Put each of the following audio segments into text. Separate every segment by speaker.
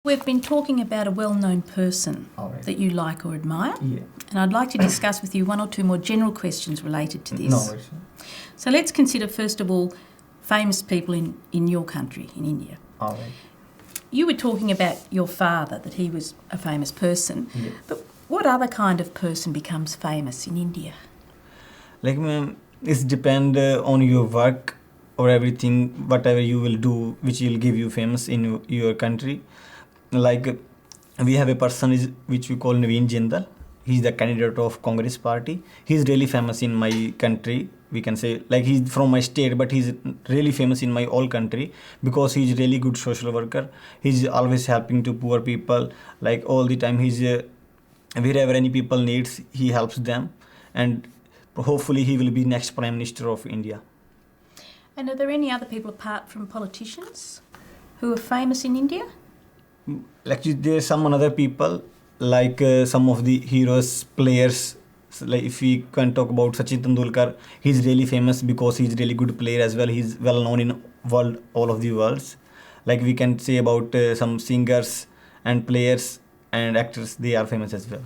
Speaker 1: We've been talking about a well-known person that you like or admire.
Speaker 2: Yeah.
Speaker 1: And I'd like to discuss with you one or two more general questions related to this.
Speaker 2: No worries.
Speaker 1: So let's consider, first of all, famous people in your country, in India.
Speaker 2: All right.
Speaker 1: You were talking about your father, that he was a famous person.
Speaker 2: Yeah.
Speaker 1: But what other kind of person becomes famous in India?
Speaker 2: Like, ma'am, it depends on your work or everything, whatever you will do, which will give you famous in your country. Like, we have a person which we call Naveen Jindal. He's the candidate of Congress party. He's really famous in my country. We can say, like, he's from my state, but he's really famous in my whole country because he's really good social worker. He's always helping to poor people. Like, all the time, he's wherever any people needs, he helps them. And hopefully he will be next Prime Minister of India.
Speaker 1: And are there any other people apart from politicians who are famous in India?
Speaker 2: Like, there's some other people, like some of the heroes, players. So, like, if we can talk about Sachin Tendulkar, he's really famous because he's really good player as well. He's well known in all of the worlds. Like, we can say about some singers and players and actors, they are famous as well.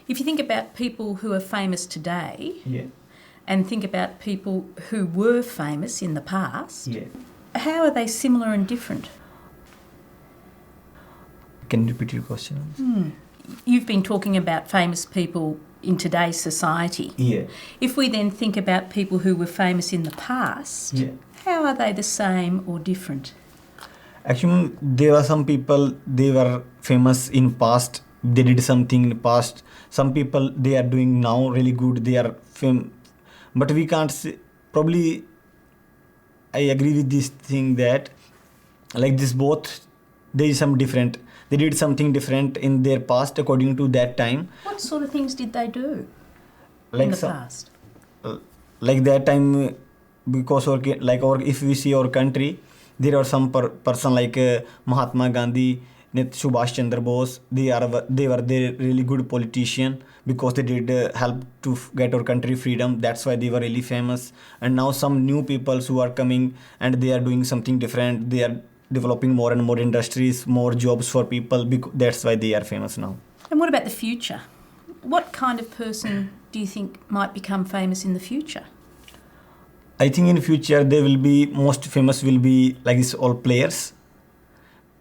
Speaker 1: If you think about people who are famous today,
Speaker 2: Yeah.
Speaker 1: and think about people who were famous in the past,
Speaker 2: Yeah.
Speaker 1: how are they similar and different?
Speaker 2: Can you repeat your question?
Speaker 1: You've been talking about famous people in today's society.
Speaker 2: Yeah.
Speaker 1: If we then think about people who were famous in the past,
Speaker 2: Yeah.
Speaker 1: how are they the same or different?
Speaker 2: Actually, there are some people, they were famous in past. They did something in the past. Some people, they are doing now really good. They are famous. But we can't say, probably, I agree with this thing that, like, this both, there is some different. They did something different in their past according to that time.
Speaker 1: What sort of things did they do
Speaker 2: Like
Speaker 1: in the
Speaker 2: some,
Speaker 1: past?
Speaker 2: like that time, because if we see our country, there are some person like Mahatma Gandhi, Subhash Chandra Bose. They were really good politician because they did help to get our country freedom. That's why they were really famous. And now some new people who are coming and they are doing something different. They are developing more and more industries, more jobs for people. That's why they are famous now.
Speaker 1: And what about the future? What kind of person do you think might become famous in the future?
Speaker 2: I think in future they will be most famous will be like this all players.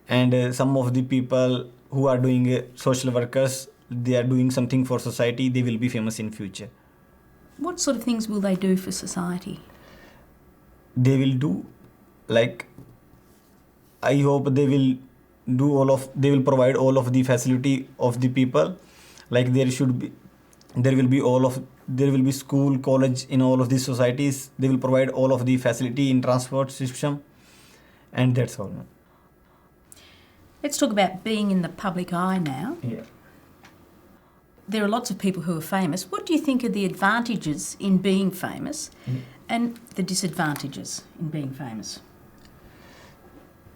Speaker 2: And some of the people who are doing social workers, they are doing something for society, they will be famous in future.
Speaker 1: What sort of things will they do for society?
Speaker 2: They will do, like, I hope they will provide all of the facility of the people. Like, there will be school, college in all of these societies. They will provide all of the facility in transport system. And that's all.
Speaker 1: Let's talk about being in the public eye now.
Speaker 2: Yeah.
Speaker 1: There are lots of people who are famous. What do you think are the advantages in being famous and the disadvantages in being famous?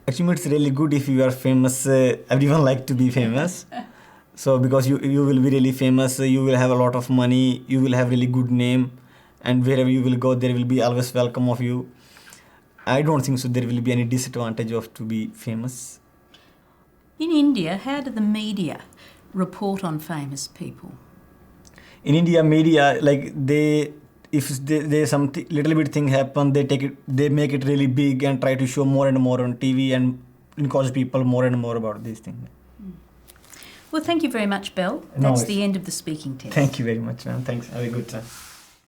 Speaker 2: Actually, it's really good if you are famous. Everyone like to be famous. So because you will be really famous, you will have a lot of money, you will have really good name, and wherever you will go, there will be always welcome of you. I don't think so there will be any disadvantage of to be famous.
Speaker 1: In India, how do the media report on famous people?
Speaker 2: In India, media, like, if there's something little bit thing happen, they make it really big and try to show more and more on TV and encourage people more and more about these things.
Speaker 1: Well, thank you very much, Belle.
Speaker 2: No
Speaker 1: That's
Speaker 2: worries.
Speaker 1: the end of the speaking test.
Speaker 2: Thank you very much, ma'am. Thanks. Have a good time.